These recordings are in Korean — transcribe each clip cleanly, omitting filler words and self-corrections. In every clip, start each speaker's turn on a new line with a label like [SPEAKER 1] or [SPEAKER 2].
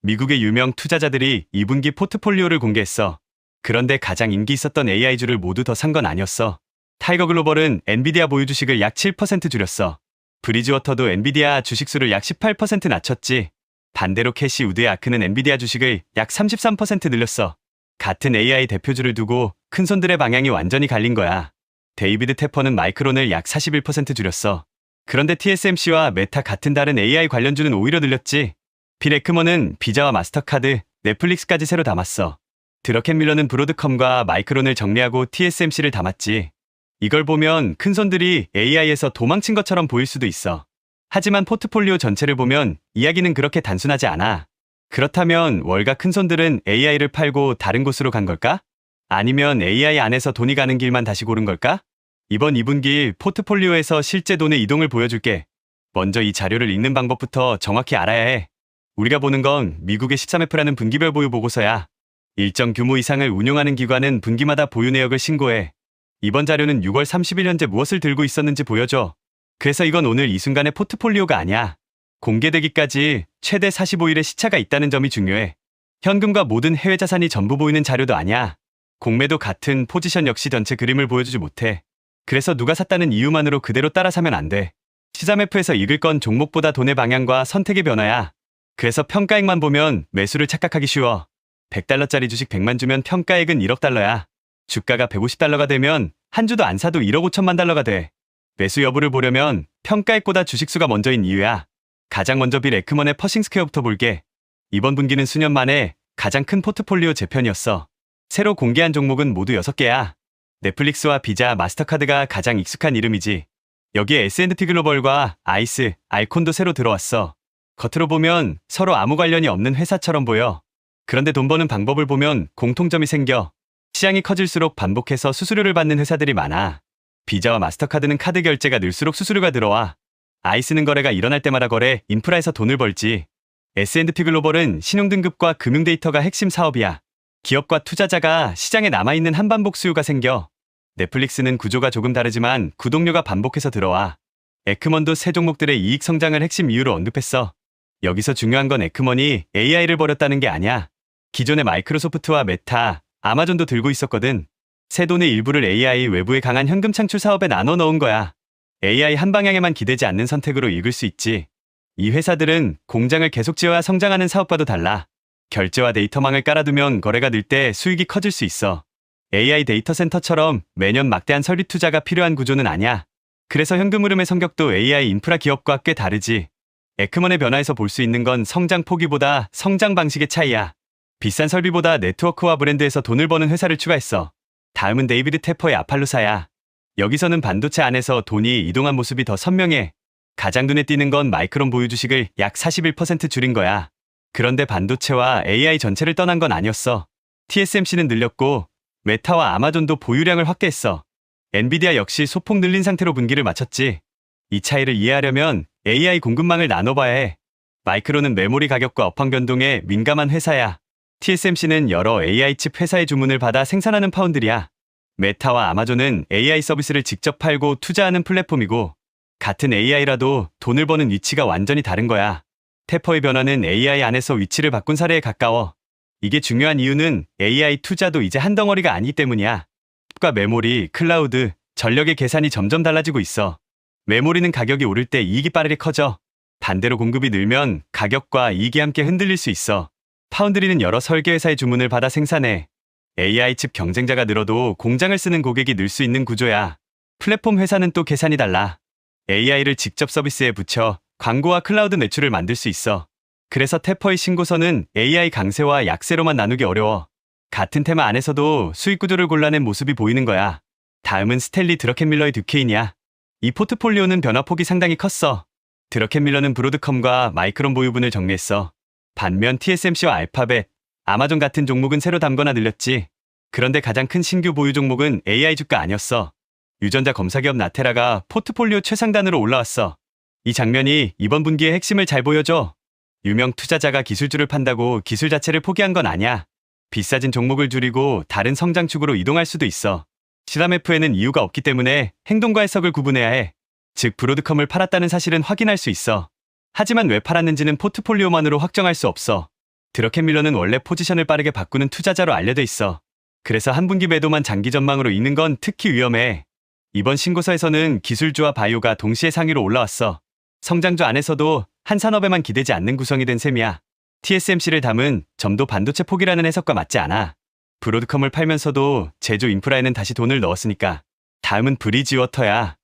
[SPEAKER 1] 미국의 유명 투자자들이 2분기 포트폴리오를 공개했어. 그런데 가장 인기 있었던 AI주를 모두 더 산 건 아니었어. 타이거 글로벌은 엔비디아 보유 주식을 약 7% 줄였어. 브리지워터도 엔비디아 주식수를 약 18% 낮췄지. 반대로 캐시우드의 아크는 엔비디아 주식을 약 33% 늘렸어. 같은 AI 대표주를 두고 큰손들의 방향이 완전히 갈린 거야. 데이비드 테퍼는 마이크론을 약 41% 줄였어. 그런데 TSMC와 메타 같은 다른 AI 관련주는 오히려 늘렸지. 빌 에크먼은 비자와 마스터카드, 넷플릭스까지 새로 담았어. 드러켄 밀러는 브로드컴과 마이크론을 정리하고 TSMC를 담았지. 이걸 보면 큰손들이 AI에서 도망친 것처럼 보일 수도 있어. 하지만 포트폴리오 전체를 보면 이야기는 그렇게 단순하지 않아. 그렇다면 월가 큰손들은 AI를 팔고 다른 곳으로 간 걸까? 아니면 AI 안에서 돈이 가는 길만 다시 고른 걸까? 이번 2분기 포트폴리오에서 실제 돈의 이동을 보여줄게. 먼저 이 자료를 읽는 방법부터 정확히 알아야 해. 우리가 보는 건 미국의 13F라는 분기별 보유 보고서야. 일정 규모 이상을 운용하는 기관은 분기마다 보유 내역을 신고해. 이번 자료는 6월 30일 현재 무엇을 들고 있었는지 보여줘. 그래서 이건 오늘 이 순간의 포트폴리오가 아니야. 공개되기까지 최대 45일의 시차가 있다는 점이 중요해. 현금과 모든 해외 자산이 전부 보이는 자료도 아니야. 공매도 같은 포지션 역시 전체 그림을 보여주지 못해. 그래서 누가 샀다는 이유만으로 그대로 따라 사면 안 돼. 시자매프에서 읽을 건 종목보다 돈의 방향과 선택의 변화야. 그래서 평가액만 보면 매수를 착각하기 쉬워. 100달러짜리 주식 100만 주면 평가액은 1억 달러야. 주가가 150달러가 되면 한 주도 안 사도 1억 5천만 달러가 돼. 매수 여부를 보려면 평가액보다 주식수가 먼저인 이유야. 가장 먼저 빌 에크먼의 퍼싱 스퀘어부터 볼게. 이번 분기는 수년 만에 가장 큰 포트폴리오 재편이었어. 새로 공개한 종목은 모두 6개야. 넷플릭스와 비자, 마스터카드가 가장 익숙한 이름이지. 여기에 S&P 글로벌과 아이스, 알콘도 새로 들어왔어. 겉으로 보면 서로 아무 관련이 없는 회사처럼 보여. 그런데 돈 버는 방법을 보면 공통점이 생겨. 시장이 커질수록 반복해서 수수료를 받는 회사들이 많아. 비자와 마스터카드는 카드 결제가 늘수록 수수료가 들어와. 아이스는 거래가 일어날 때마다 거래, 인프라에서 돈을 벌지. S&P 글로벌은 신용등급과 금융 데이터가 핵심 사업이야. 기업과 투자자가 시장에 남아있는 한반복 수요가 생겨. 넷플릭스는 구조가 조금 다르지만 구독료가 반복해서 들어와. 에크먼도 새 종목들의 이익 성장을 핵심 이유로 언급했어. 여기서 중요한 건 에크먼이 AI를 버렸다는 게 아니야. 기존의 마이크로소프트와 메타, 아마존도 들고 있었거든. 새 돈의 일부를 AI 외부의 강한 현금 창출 사업에 나눠 넣은 거야. AI 한 방향에만 기대지 않는 선택으로 읽을 수 있지. 이 회사들은 공장을 계속 지어야 성장하는 사업과도 달라. 결제와 데이터망을 깔아두면 거래가 늘 때 수익이 커질 수 있어. AI 데이터 센터처럼 매년 막대한 설비 투자가 필요한 구조는 아니야. 그래서 현금 흐름의 성격도 AI 인프라 기업과 꽤 다르지. 에크먼의 변화에서 볼 수 있는 건 성장 포기보다 성장 방식의 차이야. 비싼 설비보다 네트워크와 브랜드에서 돈을 버는 회사를 추가했어. 다음은 데이비드 테퍼의 아팔루사야. 여기서는 반도체 안에서 돈이 이동한 모습이 더 선명해. 가장 눈에 띄는 건 마이크론 보유 주식을 약 41% 줄인 거야. 그런데 반도체와 AI 전체를 떠난 건 아니었어. TSMC는 늘렸고 메타와 아마존도 보유량을 확대했어. 엔비디아 역시 소폭 늘린 상태로 분기를 마쳤지. 이 차이를 이해하려면 AI 공급망을 나눠봐야 해. 마이크론은 메모리 가격과 업황 변동에 민감한 회사야. TSMC는 여러 AI 칩 회사의 주문을 받아 생산하는 파운드리야. 메타와 아마존은 AI 서비스를 직접 팔고 투자하는 플랫폼이고 같은 AI라도 돈을 버는 위치가 완전히 다른 거야. 테퍼의 변화는 AI 안에서 위치를 바꾼 사례에 가까워. 이게 중요한 이유는 AI 투자도 이제 한 덩어리가 아니기 때문이야. 칩과 메모리, 클라우드, 전력의 계산이 점점 달라지고 있어. 메모리는 가격이 오를 때 이익이 빠르게 커져. 반대로 공급이 늘면 가격과 이익이 함께 흔들릴 수 있어. 파운드리는 여러 설계회사의 주문을 받아 생산해. AI 칩 경쟁자가 늘어도 공장을 쓰는 고객이 늘 수 있는 구조야. 플랫폼 회사는 또 계산이 달라. AI를 직접 서비스에 붙여 광고와 클라우드 매출을 만들 수 있어. 그래서 테퍼의 신고서는 AI 강세와 약세로만 나누기 어려워. 같은 테마 안에서도 수익 구조를 골라낸 모습이 보이는 거야. 다음은 스탠리 드러켄밀러의 듀케인이야. 이 포트폴리오는 변화폭이 상당히 컸어. 드러켄밀러는 브로드컴과 마이크론 보유분을 정리했어. 반면 TSMC와 알파벳, 아마존 같은 종목은 새로 담거나 늘렸지. 그런데 가장 큰 신규 보유 종목은 AI 주가 아니었어. 유전자 검사기업 나테라가 포트폴리오 최상단으로 올라왔어. 이 장면이 이번 분기의 핵심을 잘 보여줘. 유명 투자자가 기술주를 판다고 기술 자체를 포기한 건 아니야. 비싸진 종목을 줄이고 다른 성장축으로 이동할 수도 있어. 시라메프에는 이유가 없기 때문에 행동과 해석을 구분해야 해. 즉 브로드컴을 팔았다는 사실은 확인할 수 있어. 하지만 왜 팔았는지는 포트폴리오만으로 확정할 수 없어. 드러켄밀러는 원래 포지션을 빠르게 바꾸는 투자자로 알려져 있어. 그래서 한 분기 매도만 장기 전망으로 읽는 건 특히 위험해. 이번 신고서에서는 기술주와 바이오가 동시에 상위로 올라왔어. 성장주 안에서도 한 산업에만 기대지 않는 구성이 된 셈이야. TSMC를 담은 점도 반도체 포기라는 해석과 맞지 않아. 브로드컴을 팔면서도 제조 인프라에는 다시 돈을 넣었으니까. 다음은 브리지워터야.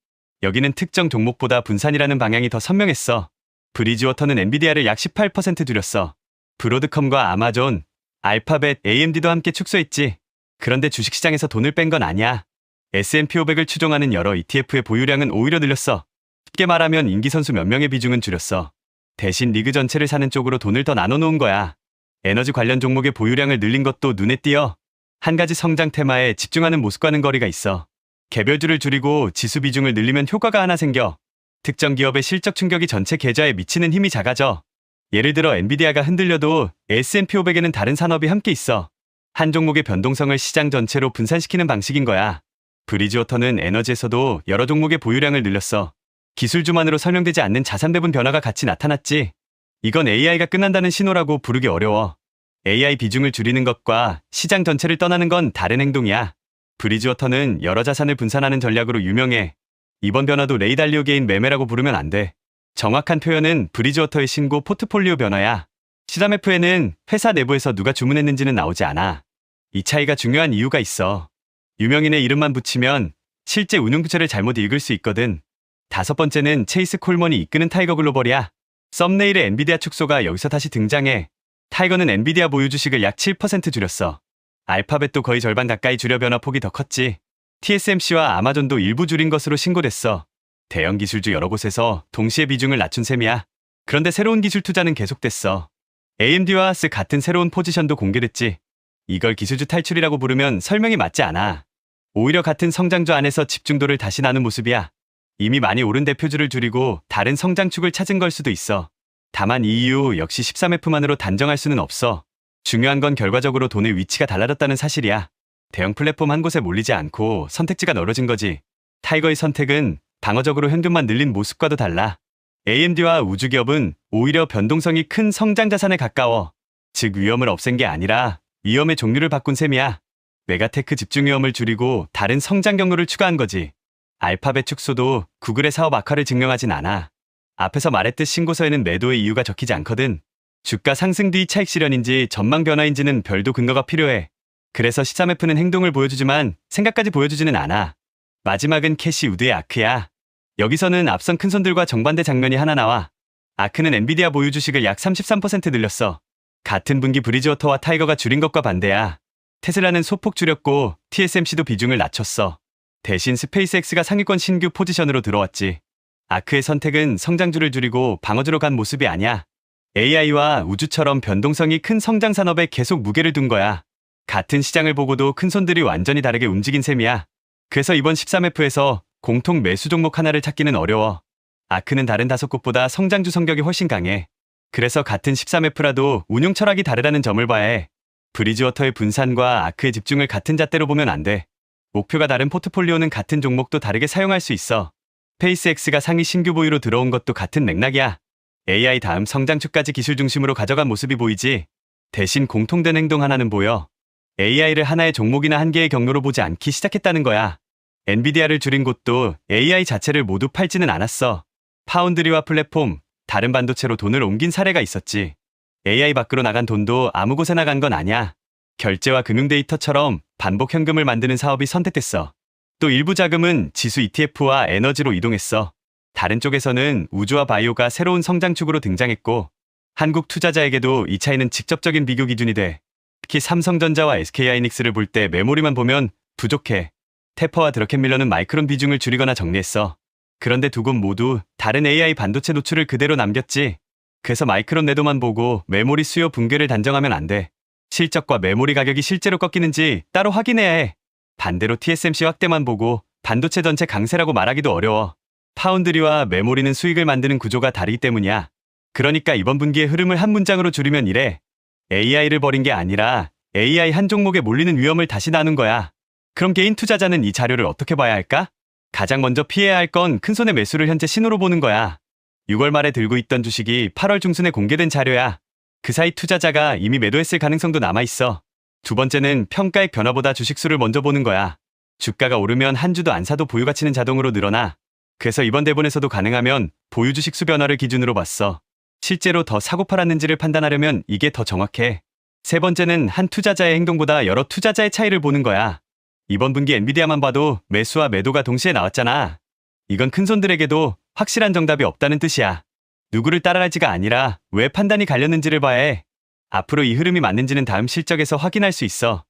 [SPEAKER 1] 여기는 특정 종목보다 분산이라는 방향이 더 선명했어. 브리지워터는 엔비디아를 약 18% 줄였어. 브로드컴과 아마존, 알파벳, AMD도 함께 축소했지. 그런데 주식시장에서 돈을 뺀 건 아니야. S&P 500을 추종하는 여러 ETF의 보유량은 오히려 늘렸어. 쉽게 말하면 인기 선수 몇 명의 비중은 줄였어. 대신 리그 전체를 사는 쪽으로 돈을 더 나눠놓은 거야. 에너지 관련 종목의 보유량을 늘린 것도 눈에 띄어. 한 가지 성장 테마에 집중하는 모습과는 거리가 있어. 개별주를 줄이고 지수 비중을 늘리면 효과가 하나 생겨. 특정 기업의 실적 충격이 전체 계좌에 미치는 힘이 작아져. 예를 들어 엔비디아가 흔들려도 S&P 500에는 다른 산업이 함께 있어. 한 종목의 변동성을 시장 전체로 분산시키는 방식인 거야. 브리지워터는 에너지에서도 여러 종목의 보유량을 늘렸어. 기술주만으로 설명되지 않는 자산 배분 변화가 같이 나타났지. 이건 AI가 끝난다는 신호라고 부르기 어려워. AI 비중을 줄이는 것과 시장 전체를 떠나는 건 다른 행동이야. 브리지워터는 여러 자산을 분산하는 전략으로 유명해. 이번 변화도 레이달리오 게인 매매라고 부르면 안 돼. 정확한 표현은 브리지워터의 신고 포트폴리오 변화야. 시담F에는 회사 내부에서 누가 주문했는지는 나오지 않아. 이 차이가 중요한 이유가 있어. 유명인의 이름만 붙이면 실제 운용구체를 잘못 읽을 수 있거든. 다섯 번째는 체이스 콜먼이 이끄는 타이거 글로벌이야. 썸네일의 엔비디아 축소가 여기서 다시 등장해. 타이거는 엔비디아 보유 주식을 약 7% 줄였어. 알파벳도 거의 절반 가까이 줄여 변화폭이 더 컸지. TSMC와 아마존도 일부 줄인 것으로 신고됐어. 대형 기술주 여러 곳에서 동시에 비중을 낮춘 셈이야. 그런데 새로운 기술 투자는 계속됐어. AMD와 AS 같은 새로운 포지션도 공개됐지. 이걸 기술주 탈출이라고 부르면 설명이 맞지 않아. 오히려 같은 성장주 안에서 집중도를 다시 나눈 모습이야. 이미 많이 오른 대표주를 줄이고 다른 성장축을 찾은 걸 수도 있어. 다만 이 이유 역시 13F만으로 단정할 수는 없어. 중요한 건 결과적으로 돈의 위치가 달라졌다는 사실이야. 대형 플랫폼 한 곳에 몰리지 않고 선택지가 넓어진 거지. 타이거의 선택은 방어적으로 현금만 늘린 모습과도 달라. AMD와 우주기업은 오히려 변동성이 큰 성장 자산에 가까워. 즉 위험을 없앤 게 아니라 위험의 종류를 바꾼 셈이야. 메가테크 집중 위험을 줄이고 다른 성장 경로를 추가한 거지. 알파벳 축소도 구글의 사업 악화를 증명하진 않아. 앞에서 말했듯 신고서에는 매도의 이유가 적히지 않거든. 주가 상승 뒤 차익 실현인지 전망 변화인지는 별도 근거가 필요해. 그래서 13F는 행동을 보여주지만 생각까지 보여주지는 않아. 마지막은 캐시 우드의 아크야. 여기서는 앞선 큰손들과 정반대 장면이 하나 나와. 아크는 엔비디아 보유 주식을 약 33% 늘렸어. 같은 분기 브리지워터와 타이거가 줄인 것과 반대야. 테슬라는 소폭 줄였고 TSMC도 비중을 낮췄어. 대신 스페이스X가 상위권 신규 포지션으로 들어왔지. 아크의 선택은 성장주를 줄이고 방어주로 간 모습이 아니야. AI와 우주처럼 변동성이 큰 성장 산업에 계속 무게를 둔 거야. 같은 시장을 보고도 큰손들이 완전히 다르게 움직인 셈이야. 그래서 이번 13F에서 공통 매수 종목 하나를 찾기는 어려워. 아크는 다른 다섯 곳보다 성장주 성격이 훨씬 강해. 그래서 같은 13F라도 운용 철학이 다르다는 점을 봐야 해. 브리지워터의 분산과 아크의 집중을 같은 잣대로 보면 안 돼. 목표가 다른 포트폴리오는 같은 종목도 다르게 사용할 수 있어. 스페이스X가 상위 신규 보유로 들어온 것도 같은 맥락이야. AI 다음 성장축까지 기술 중심으로 가져간 모습이 보이지. 대신 공통된 행동 하나는 보여. AI를 하나의 종목이나 한 개의 경로로 보지 않기 시작했다는 거야. 엔비디아를 줄인 곳도 AI 자체를 모두 팔지는 않았어. 파운드리와 플랫폼, 다른 반도체로 돈을 옮긴 사례가 있었지. AI 밖으로 나간 돈도 아무 곳에 나간 건 아니야. 결제와 금융 데이터처럼 반복 현금을 만드는 사업이 선택됐어. 또 일부 자금은 지수 ETF와 에너지로 이동했어. 다른 쪽에서는 우주와 바이오가 새로운 성장축으로 등장했고, 한국 투자자에게도 이 차이는 직접적인 비교 기준이 돼. 특히 삼성전자와 SK하이닉스를 볼 때 메모리만 보면 부족해. 테퍼와 드러켄밀러는 마이크론 비중을 줄이거나 정리했어. 그런데 두 곳 모두 다른 AI 반도체 노출을 그대로 남겼지. 그래서 마이크론 내도만 보고 메모리 수요 붕괴를 단정하면 안 돼. 실적과 메모리 가격이 실제로 꺾이는지 따로 확인해야 해. 반대로 TSMC 확대만 보고 반도체 전체 강세라고 말하기도 어려워. 파운드리와 메모리는 수익을 만드는 구조가 다르기 때문이야. 그러니까 이번 분기의 흐름을 한 문장으로 줄이면 이래. AI를 버린 게 아니라 AI 한 종목에 몰리는 위험을 다시 나눈 거야. 그럼 개인 투자자는 이 자료를 어떻게 봐야 할까? 가장 먼저 피해야 할 건 큰손의 매수를 현재 신호로 보는 거야. 6월 말에 들고 있던 주식이 8월 중순에 공개된 자료야. 그 사이 투자자가 이미 매도했을 가능성도 남아있어. 두 번째는 평가액 변화보다 주식수를 먼저 보는 거야. 주가가 오르면 한 주도 안 사도 보유 가치는 자동으로 늘어나. 그래서 이번 대본에서도 가능하면 보유 주식 수 변화를 기준으로 봤어. 실제로 더 사고 팔았는지를 판단하려면 이게 더 정확해. 세 번째는 한 투자자의 행동보다 여러 투자자의 차이를 보는 거야. 이번 분기 엔비디아만 봐도 매수와 매도가 동시에 나왔잖아. 이건 큰손들에게도 확실한 정답이 없다는 뜻이야. 누구를 따라갈지가 아니라 왜 판단이 갈렸는지를 봐야 해. 앞으로 이 흐름이 맞는지는 다음 실적에서 확인할 수 있어.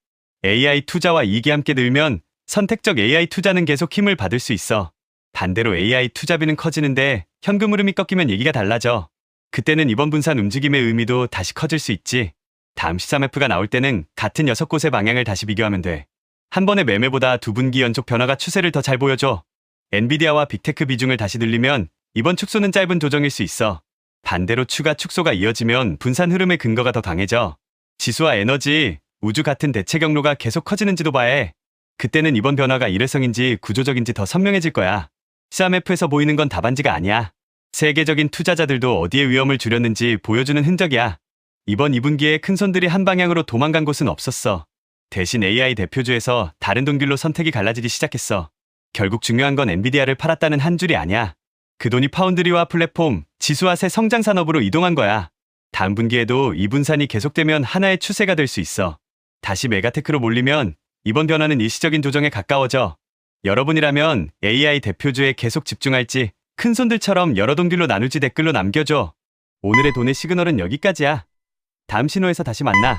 [SPEAKER 1] AI 투자와 이익이 함께 늘면 선택적 AI 투자는 계속 힘을 받을 수 있어. 반대로 AI 투자비는 커지는데 현금 흐름이 꺾이면 얘기가 달라져. 그때는 이번 분산 움직임의 의미도 다시 커질 수 있지. 다음 13F가 나올 때는 같은 6곳의 방향을 다시 비교하면 돼. 한 번의 매매보다 두 분기 연속 변화가 추세를 더 잘 보여줘. 엔비디아와 빅테크 비중을 다시 늘리면 이번 축소는 짧은 조정일 수 있어. 반대로 추가 축소가 이어지면 분산 흐름의 근거가 더 강해져. 지수와 에너지, 우주 같은 대체 경로가 계속 커지는지도 봐야 해. 그때는 이번 변화가 일회성인지 구조적인지 더 선명해질 거야. 13F에서 보이는 건 답안지가 아니야. 세계적인 투자자들도 어디에 위험을 줄였는지 보여주는 흔적이야. 이번 2분기에 큰손들이 한 방향으로 도망간 곳은 없었어. 대신 AI 대표주에서 다른 동길로 선택이 갈라지기 시작했어. 결국 중요한 건 엔비디아를 팔았다는 한 줄이 아니야. 그 돈이 파운드리와 플랫폼, 지수와 새 성장 산업으로 이동한 거야. 다음 분기에도 이 분산이 계속되면 하나의 추세가 될 수 있어. 다시 메가테크로 몰리면 이번 변화는 일시적인 조정에 가까워져. 여러분이라면 AI 대표주에 계속 집중할지 큰손들처럼 여러 동길로 나눌지 댓글로 남겨줘. 오늘의 돈의 시그널은 여기까지야. 다음 신호에서 다시 만나.